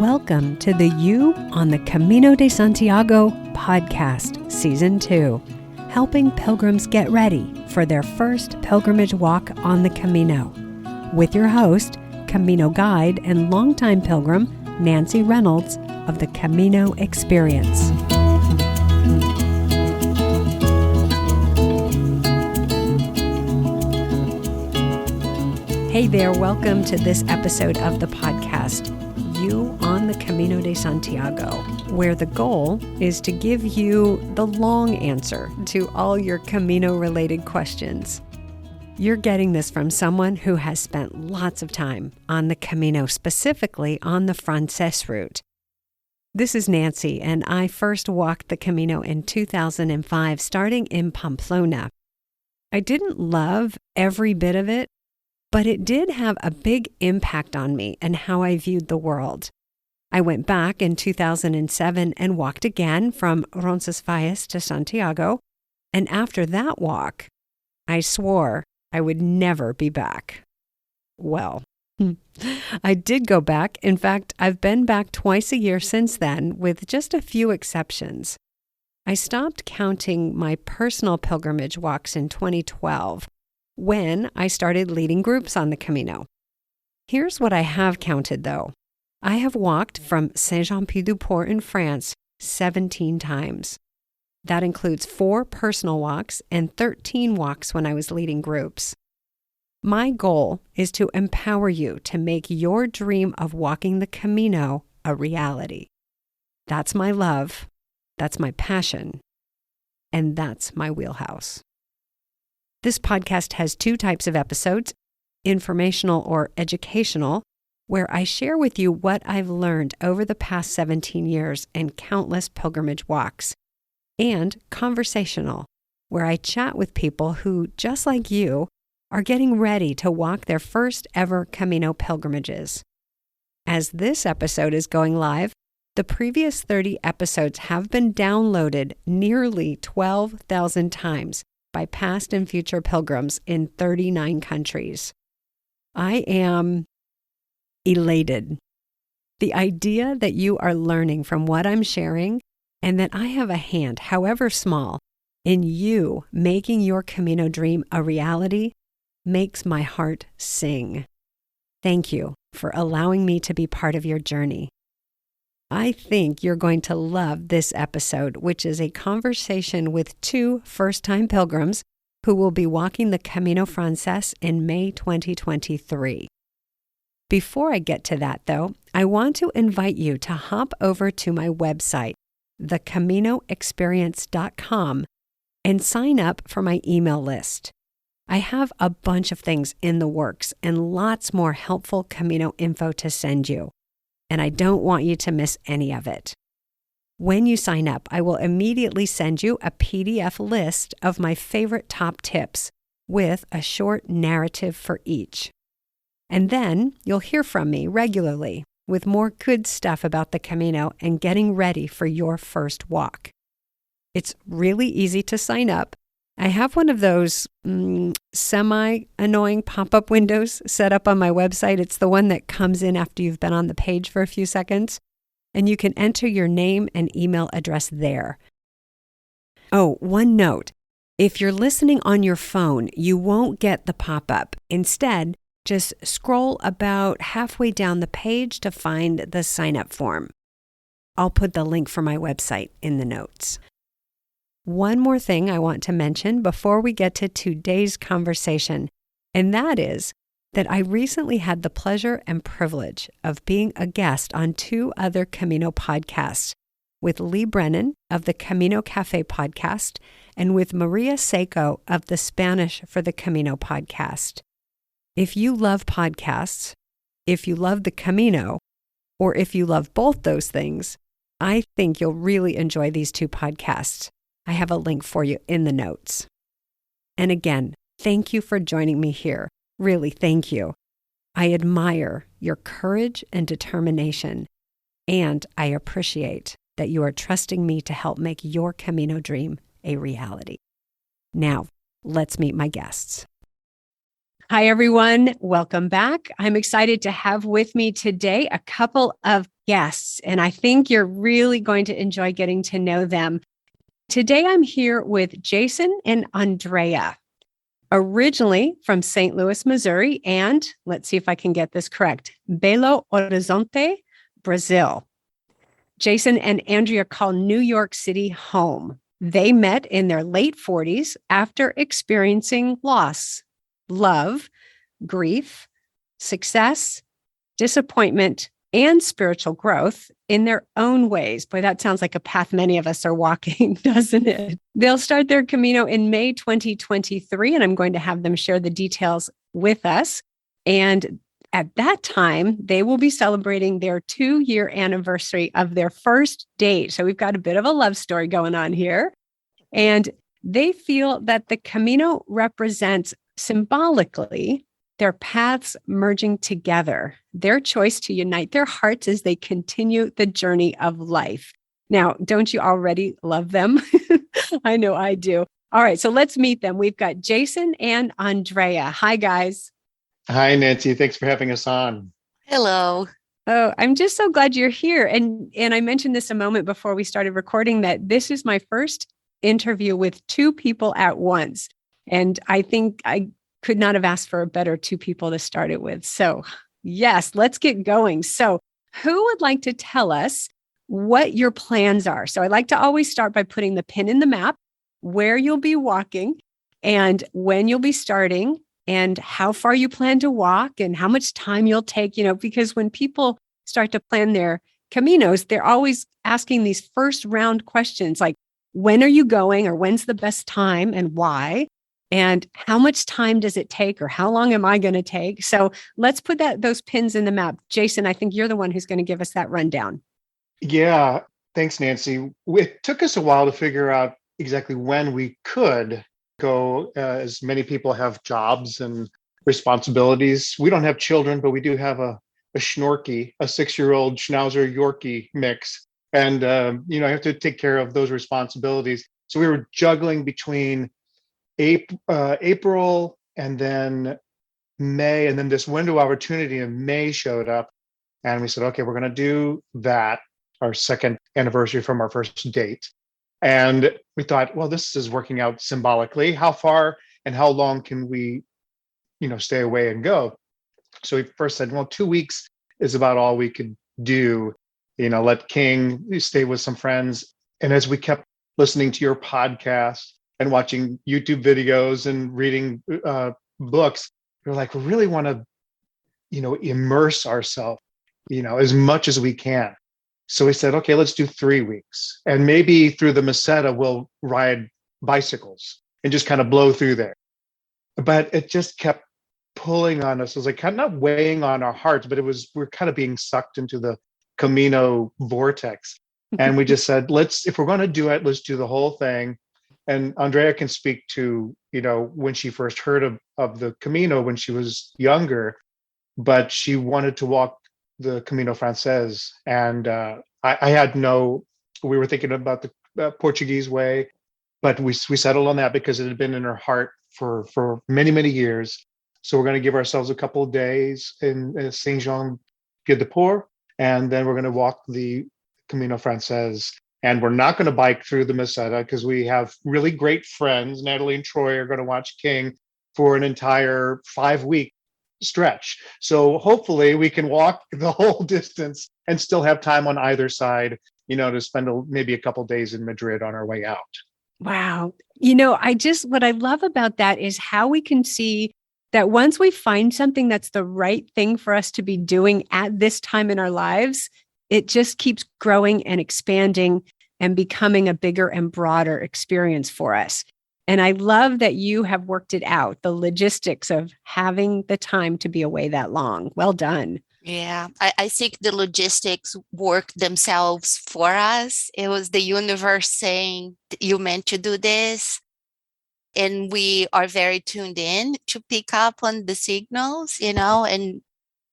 Welcome to the You on the Camino de Santiago podcast, Season 2, helping pilgrims get ready for their first pilgrimage walk on the Camino, with your host, Camino guide and longtime pilgrim, Nancy Reynolds of the Camino Experience. Hey there, welcome to this episode of the podcast, You on the Camino de Santiago, where the goal is to give you the long answer to all your Camino-related questions. You're getting this from someone who has spent lots of time on the Camino, specifically on the Francés route. This is Nancy, and I first walked the Camino in 2005, starting in Pamplona. I didn't love every bit of it, but it did have a big impact on me and how I viewed the world. I went back in 2007 and walked again from Roncesvalles to Santiago, and after that walk, I swore I would never be back. Well, I did go back. In fact, I've been back twice a year since then, with just a few exceptions. I stopped counting my personal pilgrimage walks in 2012, when I started leading groups on the Camino. Here's what I have counted, though. I have walked from Saint-Jean-Pied-du-Port in France 17 times. That includes 4 personal walks and 13 walks when I was leading groups. My goal is to empower you to make your dream of walking the Camino a reality. That's my love, that's my passion, and that's my wheelhouse. This podcast has 2 types of episodes, informational or educational, where I share with you what I've learned over the past 17 years and countless pilgrimage walks, and conversational, where I chat with people who, just like you, are getting ready to walk their first ever Camino pilgrimages. As this episode is going live, the previous 30 episodes have been downloaded nearly 12,000 times by past and future pilgrims in 39 countries. I am elated. The idea that you are learning from what I'm sharing and that I have a hand, however small, in you making your Camino dream a reality makes my heart sing. Thank you for allowing me to be part of your journey. I think you're going to love this episode, which is a conversation with 2 first-time pilgrims who will be walking the Camino Francés in May 2023. Before I get to that, though, I want to invite you to hop over to my website, thecaminoexperience.com, and sign up for my email list. I have a bunch of things in the works and lots more helpful Camino info to send you, and I don't want you to miss any of it. When you sign up, I will immediately send you a PDF list of my favorite top tips with a short narrative for each. And then you'll hear from me regularly with more good stuff about the Camino and getting ready for your first walk. It's really easy to sign up. I have one of those semi-annoying pop-up windows set up on my website. It's the one that comes in after you've been on the page for a few seconds, and you can enter your name and email address there. Oh, one note. If you're listening on your phone, you won't get the pop-up. Instead, just scroll about halfway down the page to find the sign-up form. I'll put the link for my website in the notes. One more thing I want to mention before we get to today's conversation, and that is that I recently had the pleasure and privilege of being a guest on 2 other Camino podcasts, with Lee Brennan of the Camino Cafe podcast and with Maria Seco of the Spanish for the Camino podcast. If you love podcasts, if you love the Camino, or if you love both those things, I think you'll really enjoy these 2 podcasts. I have a link for you in the notes. And again, thank you for joining me here. Really, thank you. I admire your courage and determination, and I appreciate that you are trusting me to help make your Camino dream a reality. Now, let's meet my guests. Hi, everyone. Welcome back. I'm excited to have with me today a couple of Yes. And I think you're really going to enjoy getting to know them. Today, I'm here with Jason and Andrea, originally from St. Louis, Missouri, and let's see if I can get this correct, Belo Horizonte, Brazil. Jason and Andrea call New York City home. They met in their late 40s after experiencing loss, love, grief, success, disappointment, and spiritual growth in their own ways. Boy, that sounds like a path many of us are walking, doesn't it? They'll start their Camino in May 2023, and I'm going to have them share the details with us. And at that time, they will be celebrating their 2-year anniversary of their first date. So we've got a bit of a love story going on here. And they feel that the Camino represents symbolically their paths merging together, their choice to unite their hearts as they continue the journey of life. Now, don't you already love them? I know I do. All right, so let's meet them. We've got Jason and Andrea. Hi, guys. Hi, Nancy. Thanks for having us on. Hello. Oh, I'm just so glad you're here. And I mentioned this a moment before we started recording that this is my first interview with two people at once. And I think I could not have asked for a better two people to start it with. So yes, let's get going. So who would like to tell us what your plans are? So I like to always start by putting the pin in the map, where you'll be walking and when you'll be starting and how far you plan to walk and how much time you'll take, because when people start to plan their Caminos, they're always asking these first round questions like, when are you going, or when's the best time and why? And how much time does it take, or how long am I going to take? So let's put those pins in the map. Jason, I think you're the one who's going to give us that rundown. Yeah, thanks, Nancy. It took us a while to figure out exactly when we could go, as many people have jobs and responsibilities. We don't have children, but we do have a Schnorky, a 6-year-old Schnauzer Yorkie mix. And, I have to take care of those responsibilities. So we were juggling between April and then May, and then this window opportunity in May showed up, and we said, okay, we're going to do that, our second anniversary from our first date. And we thought, well, this is working out symbolically. How far and how long can we, stay away and go? So we first said, well, 2 weeks is about all we could do, let King stay with some friends. And as we kept listening to your podcast and watching YouTube videos and reading books, we're like, we really want to, immerse ourselves, as much as we can. So we said, okay, let's do 3 weeks. And maybe through the Meseta, we'll ride bicycles and just kind of blow through there. But it just kept pulling on us. It was like kind of not weighing on our hearts, but we're kind of being sucked into the Camino vortex. And we just said, if we're going to do it, let's do the whole thing. And Andrea can speak to, when she first heard of the Camino when she was younger, but she wanted to walk the Camino Francés. And we were thinking about the Portuguese way, but we settled on that because it had been in her heart for many, many years. So we're going to give ourselves a couple of days in Saint-Jean-Pied-de-Port, and then we're going to walk the Camino Francés. And we're not going to bike through the Meseta because we have really great friends. Natalie and Troy are going to watch King for an entire 5-week stretch. So hopefully we can walk the whole distance and still have time on either side, to spend maybe a couple days in Madrid on our way out. Wow. What I love about that is how we can see that once we find something that's the right thing for us to be doing at this time in our lives, it just keeps growing and expanding and becoming a bigger and broader experience for us. And I love that you have worked it out, the logistics of having the time to be away that long. Well done. Yeah, I think the logistics work themselves for us. It was the universe saying, you meant to do this. And we are very tuned in to pick up on the signals, and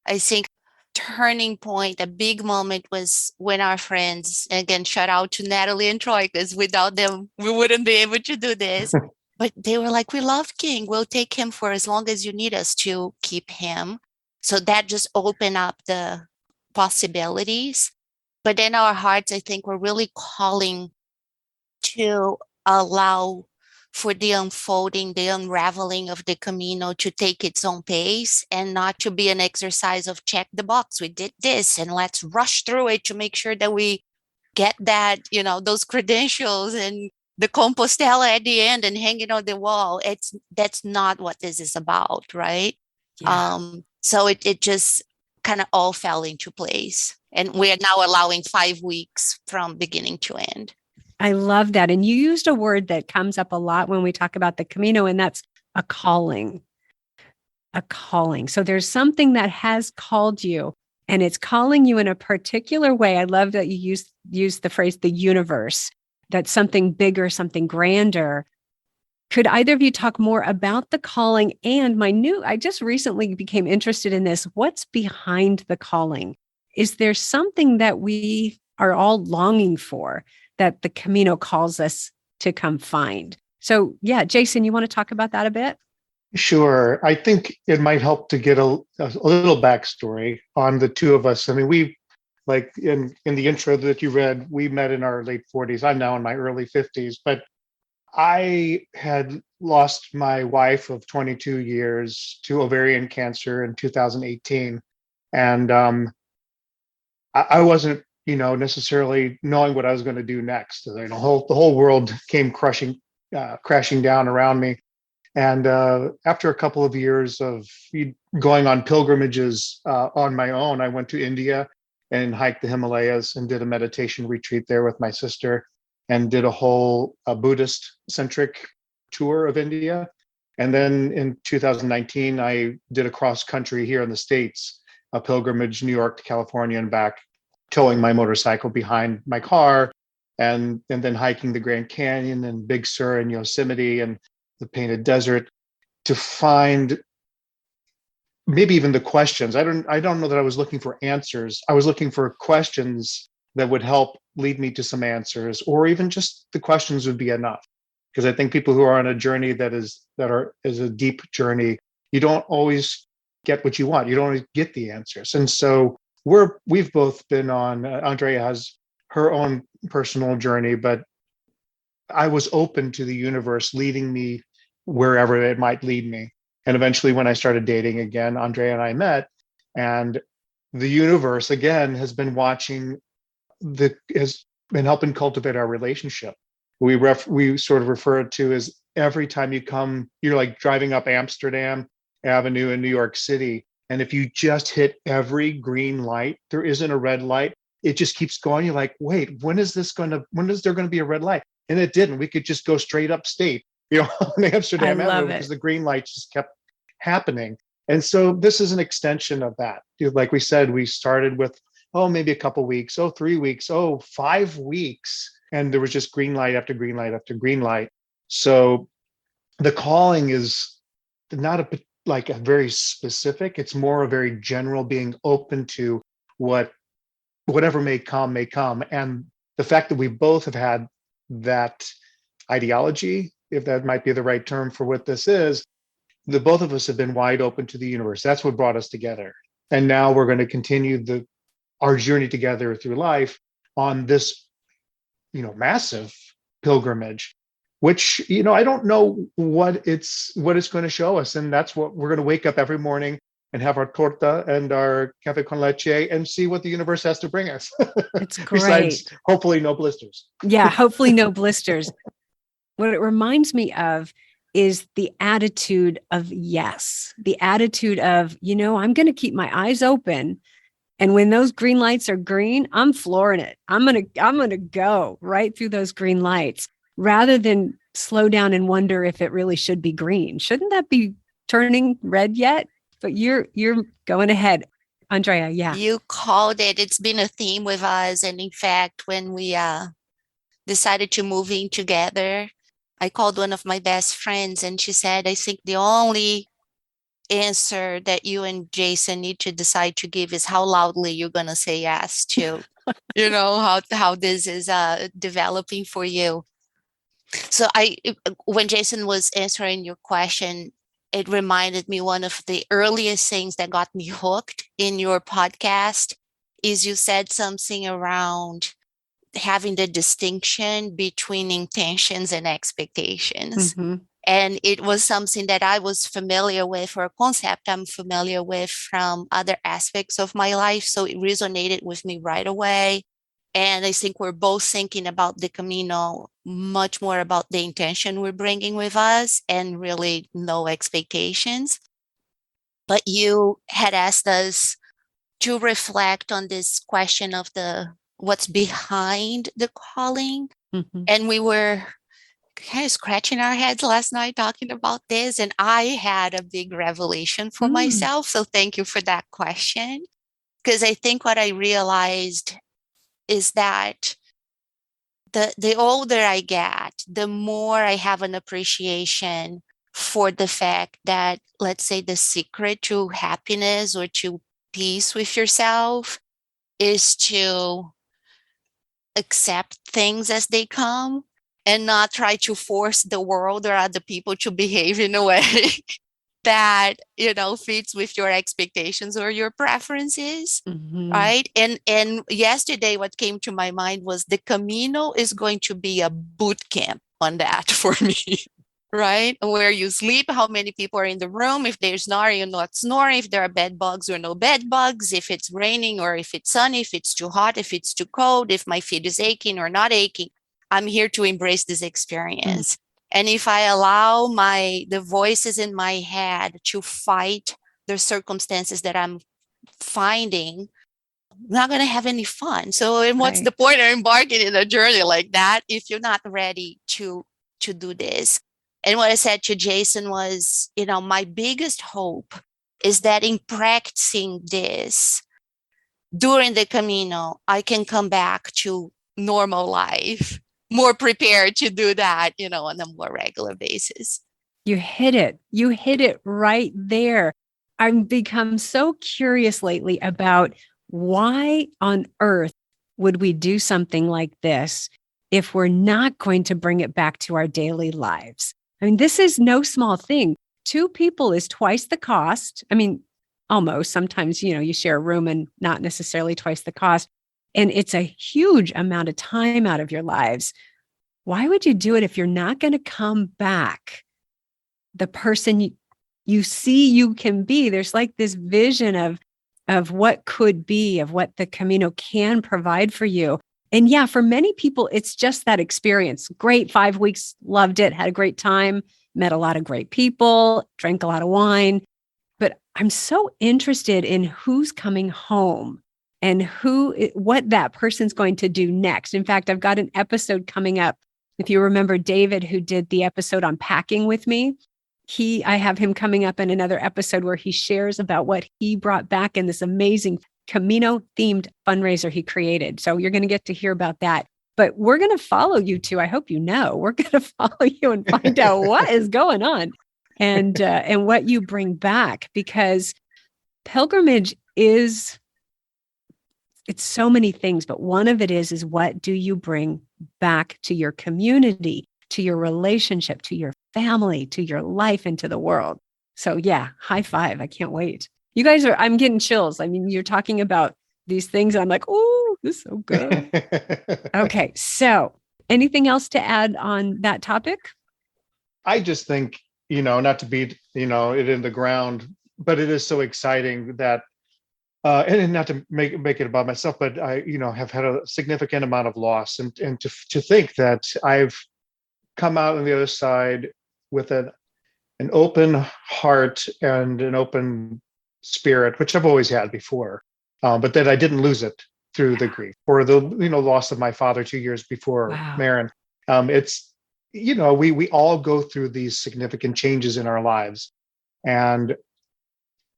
I think turning point, a big moment was when our friends, again, shout out to Natalie and Troy, because without them, we wouldn't be able to do this. But they were like, we love King. We'll take him for as long as you need us to keep him. So that just opened up the possibilities. But in our hearts, I think we're really calling to allow for the unfolding, the unraveling of the Camino to take its own pace and not to be an exercise of check the box. We did this and let's rush through it to make sure that we get that, those credentials and the Compostela at the end and hang it on the wall. That's not what this is about, right? Yeah. So it just kind of all fell into place. And we are now allowing 5 weeks from beginning to end. I love that. And you used a word that comes up a lot when we talk about the Camino, and that's a calling. A calling. So there's something that has called you, and it's calling you in a particular way. I love that you use the phrase the universe, that's something bigger, something grander. Could either of you talk more about the calling and I just recently became interested in this. What's behind the calling? Is there something that we are all longing for that the Camino calls us to come find? So yeah, Jason, you want to talk about that a bit? Sure. I think it might help to get a little backstory on the two of us. I mean, we, like in the intro that you read, we met in our late 40s. I'm now in my early 50s, but I had lost my wife of 22 years to ovarian cancer in 2018. And I wasn't, necessarily knowing what I was going to do next. The whole world came crashing down around me. And after a couple of years of going on pilgrimages on my own, I went to India and hiked the Himalayas and did a meditation retreat there with my sister and did a whole Buddhist-centric tour of India. And then in 2019, I did a cross-country here in the States, a pilgrimage, New York to California and back, towing my motorcycle behind my car, and then hiking the Grand Canyon and Big Sur and Yosemite and the Painted Desert to find maybe even the questions. I don't know that I was looking for answers. I was looking for questions that would help lead me to some answers, or even just the questions would be enough. Because I think people who are on a journey that is a deep journey, you don't always get what you want. You don't always get the answers. And so we've both been on, Andrea has her own personal journey, but I was open to the universe leading me wherever it might lead me. And eventually when I started dating again, Andrea and I met, and the universe again has been has been helping cultivate our relationship. We sort of refer it to as every time you're like driving up Amsterdam Avenue in New York City. And if you just hit every green light, there isn't a red light. It just keeps going. You're like, wait, when is there going to be a red light? And it didn't. We could just go straight upstate, on Amsterdam Avenue because the green lights just kept happening. And so this is an extension of that. Like we said, we started with, maybe a couple weeks, 3 weeks, 5 weeks. And there was just green light after green light after green light. So the calling is not a very specific, it's more a very general, being open to whatever may come. And the fact that we both have had that ideology, if that might be the right term for what this is, the both of us have been wide open to the universe. That's what brought us together. And now we're going to continue our journey together through life on this, massive pilgrimage, which, I don't know what it's going to show us. And that's what we're going to wake up every morning and have our torta and our cafe con leche and see what the universe has to bring us. It's great. Besides, hopefully no blisters. Yeah, hopefully no blisters. What it reminds me of is the attitude of yes, the attitude of, I'm going to keep my eyes open. And when those green lights are green, I'm flooring it. I'm going to go right through those green lights rather than slow down and wonder if it really should be green. Shouldn't that be turning red yet? But you're going ahead. Andrea, yeah. You called it. It's been a theme with us. And in fact, when we decided to move in together, I called one of my best friends and she said, I think the only answer that you and Jason need to decide to give is how loudly you're going to say yes to, how this is developing for you. So when Jason was answering your question, it reminded me one of the earliest things that got me hooked in your podcast is you said something around having the distinction between intentions and expectations. Mm-hmm. And it was something that I was familiar with, or a concept I'm familiar with from other aspects of my life. So it resonated with me right away. And I think we're both thinking about the Camino much more about the intention we're bringing with us and really no expectations. But you had asked us to reflect on this question of the what's behind the calling. Mm-hmm. And we were kind of scratching our heads last night talking about this. And I had a big revelation for myself. So thank you for that question. Because I think what I realized is that the older I get, the more I have an appreciation for the fact that, let's say, the secret to happiness or to peace with yourself is to accept things as they come and not try to force the world or other people to behave in a way that, fits with your expectations or your preferences. Mm-hmm. Right. And yesterday, what came to my mind was the Camino is going to be a boot camp on that for me. Right. Where you sleep, how many people are in the room, if there's snoring or not snoring, if there are bed bugs or no bed bugs, if it's raining or if it's sunny, if it's too hot, if it's too cold, if my feet is aching or not aching. I'm here to embrace this experience. And if I allow the voices in my head to fight the circumstances that I'm finding, I'm not going to have any fun. So and what's the point of embarking in a journey like that if you're not ready to do this? And what I said to Jason was, my biggest hope is that in practicing this during the Camino, I can come back to normal life, more prepared to do that, on a more regular basis. You hit it. You hit it right there. I've become so curious lately about why on earth would we do something like this if we're not going to bring it back to our daily lives? I mean, this is no small thing. 2 people is twice the cost. I mean, almost. Sometimes, you share a room and not necessarily twice the cost. And it's a huge amount of time out of your lives. Why would you do it if you're not going to come back the person you see you can be? There's like this vision of what could be, of what the Camino can provide for you. And yeah, for many people, it's just that experience. Great, 5 weeks, loved it, had a great time, met a lot of great people, drank a lot of wine. But I'm so interested in who's coming home and what that person's going to do next. In fact, I've got an episode coming up. If you remember David, who did the episode on packing with me, I have him coming up in another episode where he shares about what he brought back in this amazing Camino themed fundraiser he created. So you're going to get to hear about that. But we're going to follow you two. I hope you know. We're going to follow you and find out what is going on and what you bring back, because pilgrimage it's so many things, but one of it is what do you bring back to your community, to your relationship, to your family, to your life, and to the world. So yeah, high five. I can't wait. You guys I'm getting chills. I mean, you're talking about these things. And I'm like, oh, this is so good. Okay. So anything else to add on that topic? I just think, not to beat, it in the ground, but it is so exciting that, and not to make it about myself, but I, have had a significant amount of loss, and to think that I've come out on the other side with an open heart and an open spirit, which I've always had before, but that I didn't lose it through the grief or the loss of my father 2 years before. Wow. Marin. It's we all go through these significant changes in our lives, and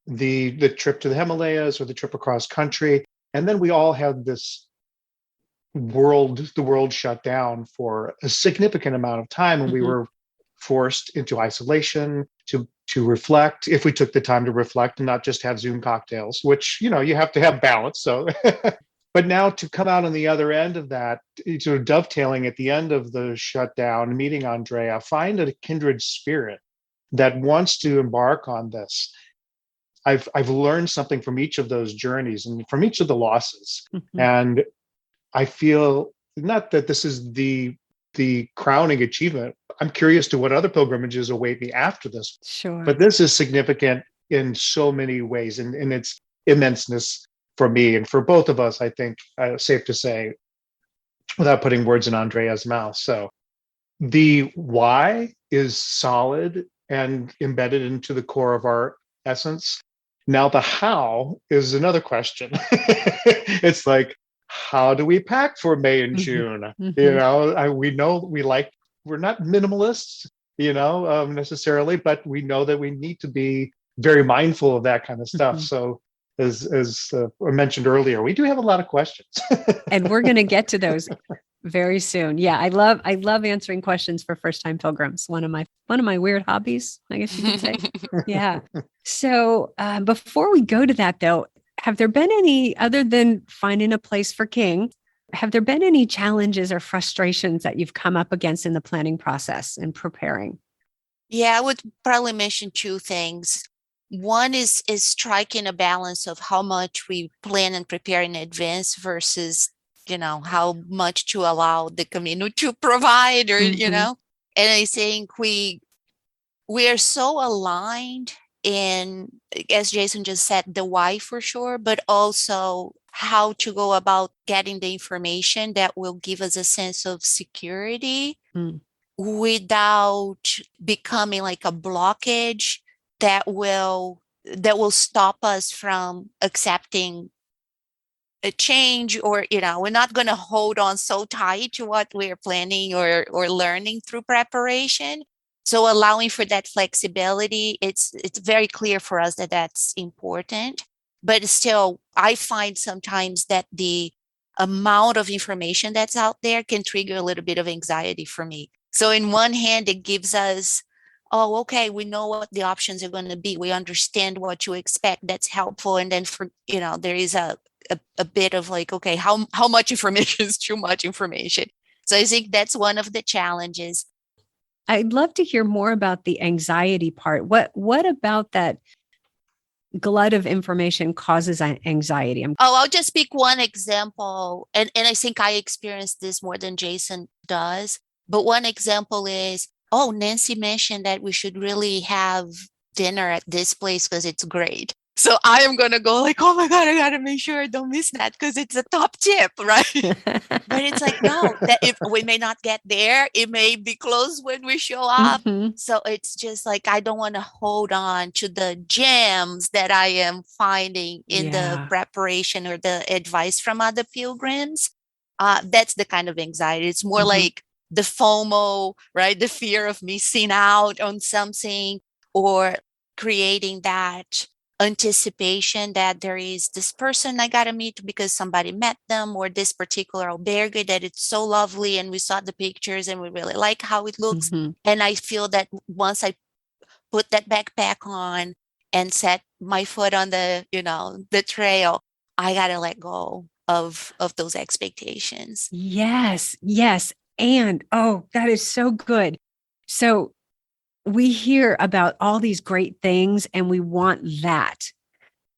the trip to the Himalayas or the trip across country, and then we all had this the world shut down for a significant amount of time, and we were forced into isolation to reflect, if we took the time to reflect and not just have Zoom cocktails, which you have to have balance. So but now to come out on the other end of that, sort of dovetailing at the end of the shutdown, meeting Andrea, find a kindred spirit that wants to embark on this. I've learned something from each of those journeys and from each of the losses. Mhm. And I feel not that this is the crowning achievement. I'm curious to what other pilgrimages await me after this. Sure. But this is significant in so many ways, and in its immenseness for me and for both of us, I think, safe to say, without putting words in Andrea's mouth. So the why is solid and embedded into the core of our essence. Now, the how is another question. It's like, how do we pack for May and June? You know, we know we're not minimalists, necessarily, but we know that we need to be very mindful of that kind of stuff. So, as I mentioned earlier, we do have a lot of questions, and we're going to get to those very soon. Yeah, I love answering questions for first-time pilgrims. One of my weird hobbies, I guess you could say. Yeah. So before we go to that, though, have there been any, other than finding a place for King, have there been any challenges or frustrations that you've come up against in the planning process and preparing? Yeah, I would probably mention two things. One is striking a balance of how much we plan and prepare in advance versus, how much to allow the Camino to provide, or, and I think we are so aligned in, as Jason just said, the why for sure, but also how to go about getting the information that will give us a sense of security without becoming like a blockage that will stop us from accepting a change, or we're not going to hold on so tight to what we're planning or learning through preparation. So allowing for that flexibility, it's very clear for us that that's important. But still, I find sometimes that the amount of information that's out there can trigger a little bit of anxiety for me. So in one hand, it gives us, oh, okay, we know what the options are going to be. We understand what to expect. That's helpful. And then there is a bit of like, okay, how much information is too much information? So I think that's one of the challenges. I'd love to hear more about the anxiety part. What about that glut of information causes anxiety? I'll just pick one example. And I think I experienced this more than Jason does. But one example is, Nancy mentioned that we should really have dinner at this place because it's great. So I am going to go like, oh my God, I got to make sure I don't miss that because it's a top tip, right? But it's like, no, that if we may not get there, it may be closed when we show up. So it's just like, I don't want to hold on to the gems that I am finding in the preparation or the advice from other pilgrims. That's the kind of anxiety. It's more like the FOMO, right? The fear of missing out on something, or creating that anticipation that there is this person I got to meet because somebody met them, or this particular albergue that it's so lovely and we saw the pictures and we really like how it looks. And I feel that once I put that backpack on and set my foot on the, the trail, I got to let go of those expectations. Yes. And that is so good. So we hear about all these great things and we want that.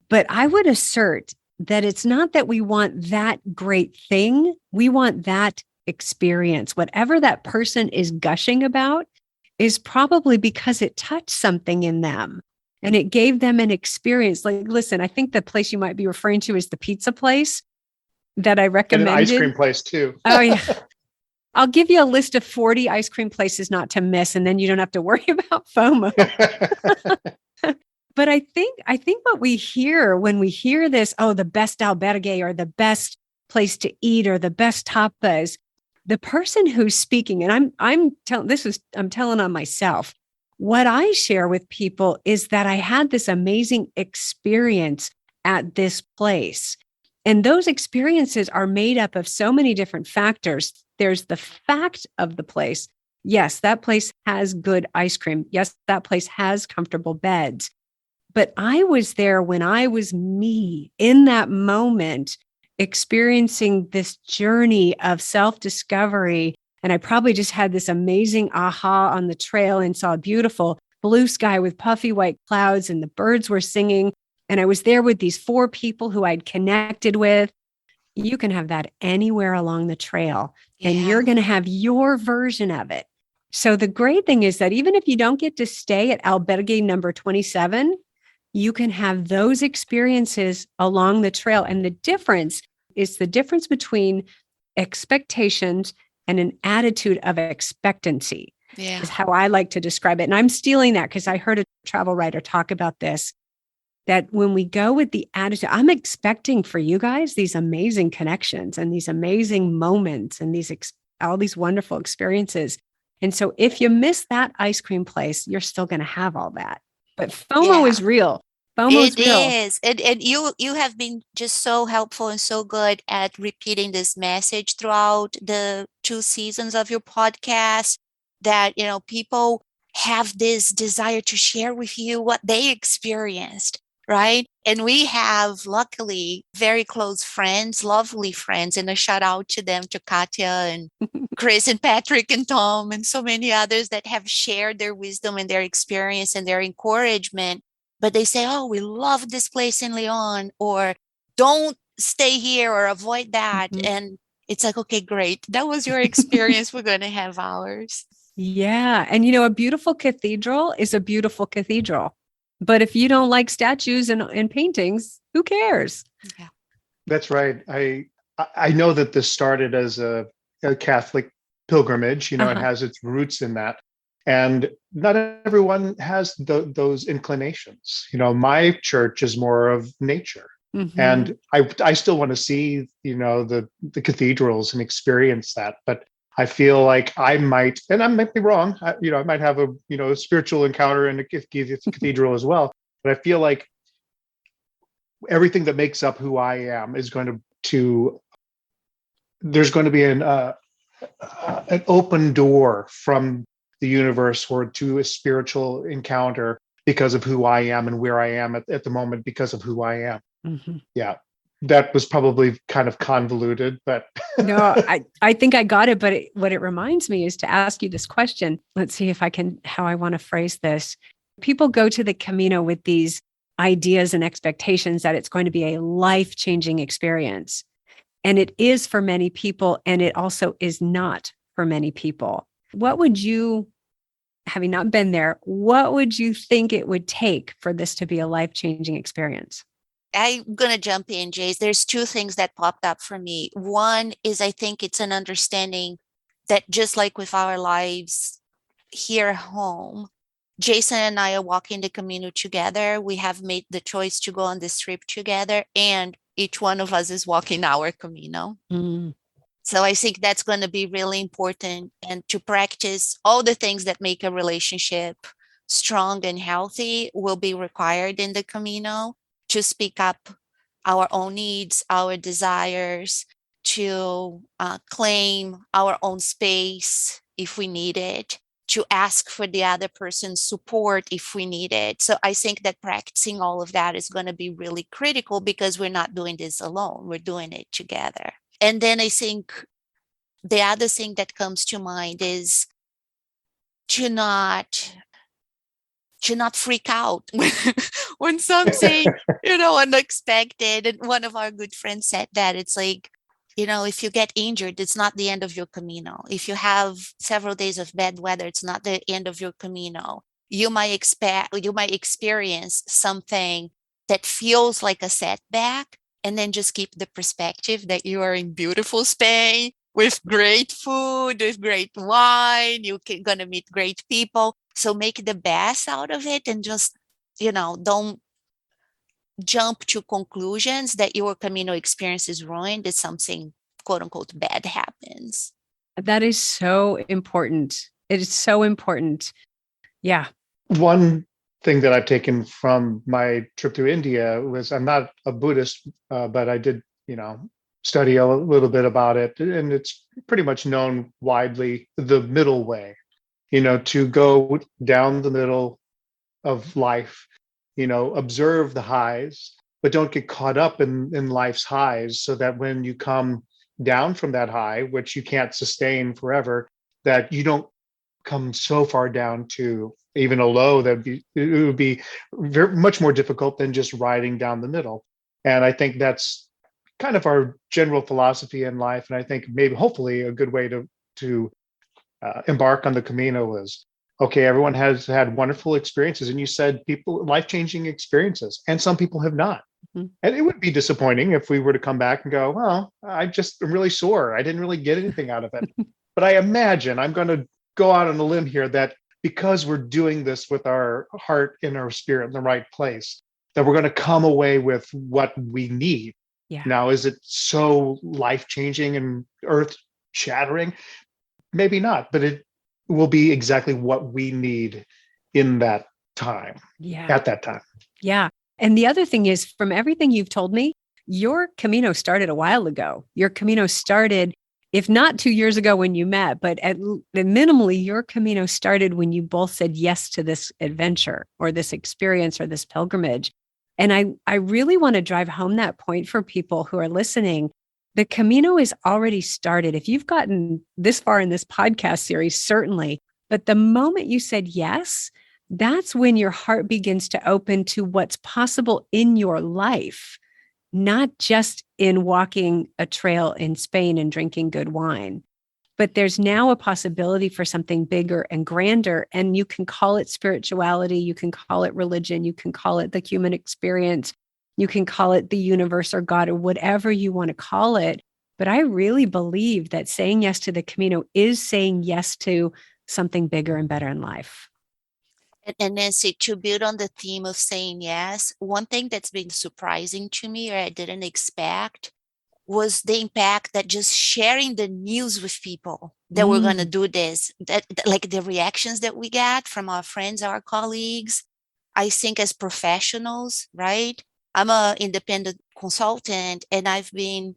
But I would assert that it's not that we want that great thing. We want that experience. Whatever that person is gushing about is probably because it touched something in them and it gave them an experience. Like, listen, I think the place you might be referring to is the pizza place that I recommended. And an ice cream place too. Oh, yeah. I'll give you a list of 40 ice cream places not to miss, and then you don't have to worry about FOMO. But I think what we hear when we hear this, the best albergue or the best place to eat or the best tapas, the person who's speaking, and I'm telling on myself, what I share with people is that I had this amazing experience at this place. And those experiences are made up of so many different factors. There's the fact of the place. Yes, that place has good ice cream. Yes, that place has comfortable beds. But I was there when I was me in that moment, experiencing this journey of self-discovery. And I probably just had this amazing aha on the trail and saw a beautiful blue sky with puffy white clouds and the birds were singing. And I was there with these 4 people who I'd connected with. You can have that anywhere along the trail, and Yeah. you're going to have your version of it. So the great thing is that even if you don't get to stay at albergue number 27, you can have those experiences along the trail. And the difference is the difference between expectations and an attitude of expectancy Yeah. is how I like to describe it. And I'm stealing that because I heard a travel writer talk about this, that when we go with the attitude, I'm expecting for you guys these amazing connections and these amazing moments and all these wonderful experiences. And so if you miss that ice cream place, you're still going to have all that. But FOMO Yeah. is real. FOMO is It real. is. And you have been just so helpful and so good at repeating this message throughout the 2 seasons of your podcast, that, people have this desire to share with you what they experienced, right? And we have, luckily, very close friends, lovely friends, and a shout out to them, to Katya and Chris and Patrick and Tom and so many others that have shared their wisdom and their experience and their encouragement. But they say, oh, we love this place in Leon, or don't stay here, or avoid that. Mhm. And it's like, okay, great. That was your experience. We're going to have ours. Yeah. And a beautiful cathedral is a beautiful cathedral. But if you don't like statues and paintings, who cares? Yeah. That's right. I know that this started as a Catholic pilgrimage. It has its roots in that. And not everyone has those inclinations. My church is more of nature. Mhm. And I still want to see, the cathedrals and experience that. But I feel like I might, and I might be wrong, I might have a spiritual encounter in a cathedral as well. But I feel like everything that makes up who I am is going to there's going to be an open door from the universe or to a spiritual encounter because of who I am and where I am at the moment because of who I am. Mhm. Yeah, that was probably kind of convoluted, but No, I think I got it. But what it reminds me is to ask you this question. Let's see how I want to phrase this. People go to the Camino with these ideas and expectations that it's going to be a life-changing experience. And it is for many people, and it also is not for many people. What would you, having not been there, what would you think it would take for this to be a life-changing experience? I'm going to jump in, Jace. There's 2 things that popped up for me. One is, I think it's an understanding that just like with our lives here at home, Jason and I are walking the Camino together. We have made the choice to go on this trip together, and each one of us is walking our Camino. Mm. So I think that's going to be really important, and to practice all the things that make a relationship strong and healthy will be required in the Camino, to speak up our own needs, our desires, to claim our own space if we need it, to ask for the other person's support if we need it. So I think that practicing all of that is going to be really critical, because we're not doing this alone. We're doing it together. And then I think the other thing that comes to mind is to not freak out when something, unexpected. And one of our good friends said that it's like, if you get injured, it's not the end of your Camino. If you have several days of bad weather, it's not the end of your Camino. You might experience something that feels like a setback, and then just keep the perspective that you are in beautiful Spain with great food, with great wine. You're going to meet great people. So make the best out of it, and just, don't jump to conclusions that your Camino experience is ruined if something quote unquote bad happens. That is so important. It is so important. Yeah. one thing that I've taken from my trip to India was, I'm not a Buddhist, but I did, study a little bit about it, and it's pretty much known widely, the middle way, to go down the middle of life, observe the highs, but don't get caught up in life's highs, so that when you come down from that high, which you can't sustain forever, that you don't come so far down to even a low, it would be very much more difficult than just riding down the middle. And I think that's kind of our general philosophy in life. And I think maybe hopefully a good way to embark on the Camino is, okay, everyone has had wonderful experiences. And you said people, life-changing experiences, and some people have not. Mm-hmm. And it would be disappointing if we were to come back and go, well, I'm really sore. I didn't really get anything out of it. But I imagine, I'm going to go out on a limb here, that because we're doing this with our heart and our spirit in the right place, that we're going to come away with what we need. Yeah. Now, is it so life-changing and earth-shattering? Maybe not, but it will be exactly what we need in that time, at that time. Yeah. And the other thing is, from everything you've told me, your Camino started a while ago. Your Camino started, if not 2 years ago when you met, but at minimally, your Camino started when you both said yes to this adventure or this experience or this pilgrimage. And I really want to drive home that point for people who are listening. The Camino is already started. If you've gotten this far in this podcast series, certainly, but the moment you said yes, that's when your heart begins to open to what's possible in your life, not just in walking a trail in Spain and drinking good wine. But there's now a possibility for something bigger and grander. And you can call it spirituality, you can call it religion, you can call it the human experience, you can call it the universe or God or whatever you want to call it. But I really believe that saying yes to the Camino is saying yes to something bigger and better in life. And Nancy, to build on the theme of saying yes, one thing that's been surprising to me, or I didn't expect, was the impact that just sharing the news with people that we're going to do this, that like the reactions that we got from our friends, our colleagues. I think as professionals, right? I'm an independent consultant, and I've been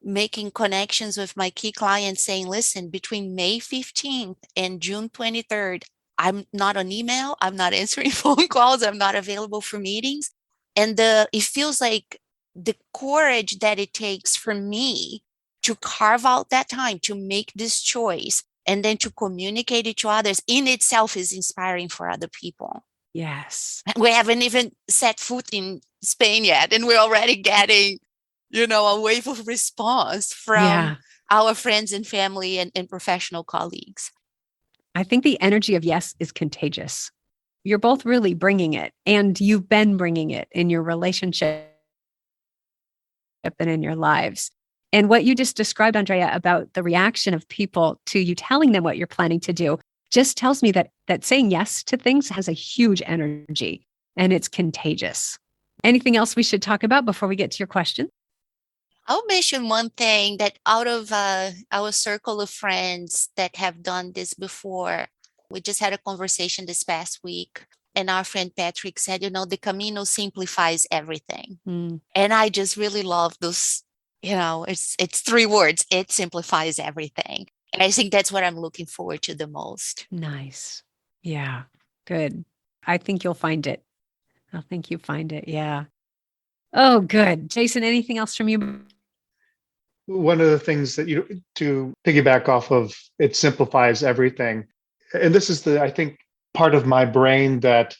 making connections with my key clients saying, listen, between May 15th and June 23rd, I'm not on email, I'm not answering phone calls, I'm not available for meetings. And it feels like the courage that it takes for me to carve out that time to make this choice and then to communicate it to others in itself is inspiring for other people. Yes. We haven't even set foot in Spain yet, and we're already getting, a wave of response from our friends and family and professional colleagues. I think the energy of yes is contagious. You're both really bringing it, and you've been bringing it in your relationship and in your lives. And what you just described, Andrea, about the reaction of people to you telling them what you're planning to do just tells me that saying yes to things has a huge energy and it's contagious. Anything else we should talk about before we get to your question? I'll mention one thing that out of our circle of friends that have done this before, we just had a conversation this past week, and our friend Patrick said, the Camino simplifies everything. And I just really love those, it's 3 words, it simplifies everything. And I think that's what I'm looking forward to the most. Nice. Yeah, good. I think you'll find it. I think you find it. Yeah. Oh, good. Jason, anything else from you? One of the things that to piggyback off of, it simplifies everything. And this is I think, part of my brain that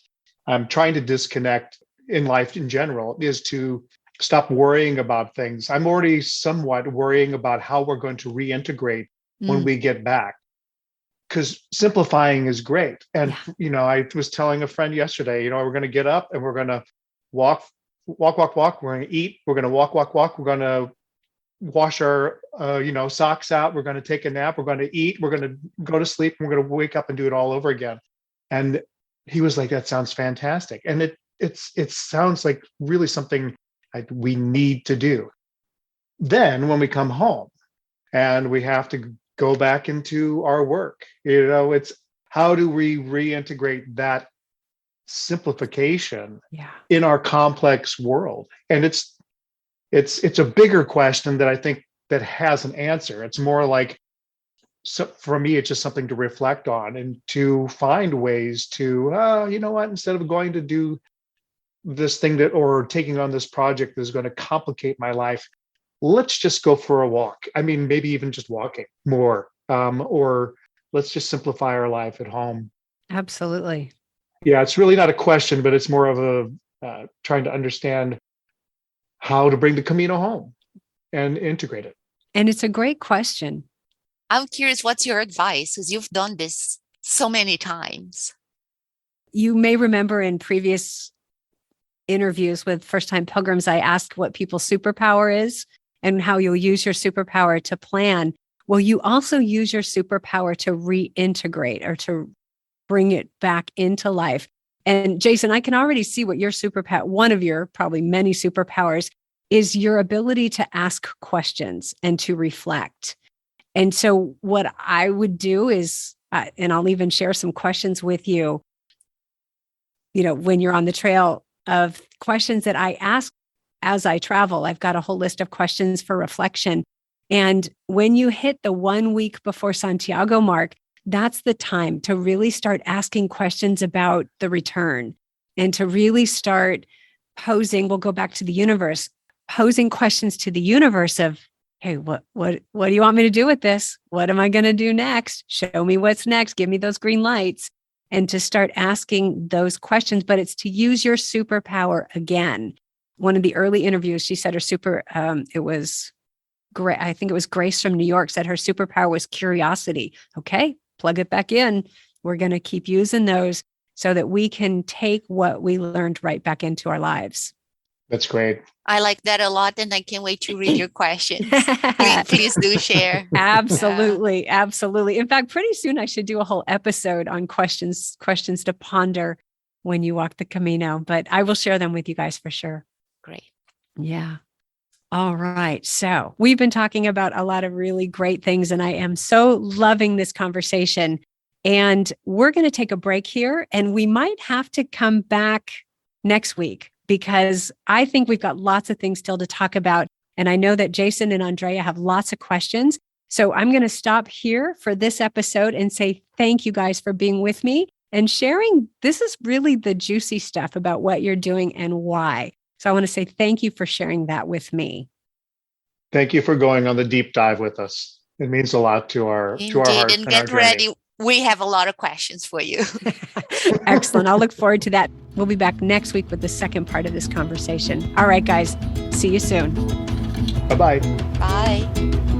I'm trying to disconnect in life in general, is to stop worrying about things. I'm already somewhat worrying about how we're going to reintegrate when we get back, because simplifying is great. And, I was telling a friend yesterday, we're going to get up and we're going to walk. We're going to eat. We're going to walk. We're going to wash our, socks out. We're going to take a nap. We're going to eat. We're going to go to sleep. And we're going to wake up and do it all over again. And he was like, that sounds fantastic. And it sounds like really something we need to do. Then when we come home and we have to go back into our work, it's how do we reintegrate that simplification in our complex world? And it's a bigger question that I think that has an answer. It's more like, so for me, it's just something to reflect on and to find ways to, instead of going to do this thing or taking on this project that's going to complicate my life, let's just go for a walk. I mean, maybe even just walking more, or let's just simplify our life at home. Absolutely. Yeah, it's really not a question, but it's more of a trying to understand how to bring the Camino home and integrate it. And it's a great question. I'm curious, what's your advice? Because you've done this so many times. You may remember in previous interviews with first-time pilgrims, I asked what people's superpower is and how you'll use your superpower to plan. Well, you also use your superpower to reintegrate or to bring it back into life. And Jason, I can already see what your superpower, one of your probably many superpowers, is your ability to ask questions and to reflect. And so what I would do is, and I'll even share some questions with you, when you're on the trail, of questions that I ask as I travel. I've got a whole list of questions for reflection. And when you hit the 1 week before Santiago mark, that's the time to really start asking questions about the return and to really start posing, we'll go back to the universe, posing questions to the universe of, hey, what do you want me to do with this? What am I going to do next? Show me what's next. Give me those green lights. And to start asking those questions, but it's to use your superpower again. One of the early interviews, she said it was great. I think it was Grace from New York said her superpower was curiosity. Okay, plug it back in. We're going to keep using those so that we can take what we learned right back into our lives. That's great. I like that a lot, and I can't wait to read your questions. Please do share. Absolutely. Absolutely. In fact, pretty soon I should do a whole episode on questions to ponder when you walk the Camino, but I will share them with you guys for sure. Great. Yeah. All right. So we've been talking about a lot of really great things, and I am so loving this conversation. And we're going to take a break here, and we might have to come back next week, because I think we've got lots of things still to talk about. And I know that Jason and Andrea have lots of questions. So I'm going to stop here for this episode and say thank you guys for being with me and sharing. This is really the juicy stuff about what you're doing and why. So I want to say thank you for sharing that with me. Thank you for going on the deep dive with us. It means a lot to our heart. And get ready. We have a lot of questions for you. Excellent. I'll look forward to that. We'll be back next week with the second part of this conversation. All right, guys. See you soon. Bye-bye. Bye.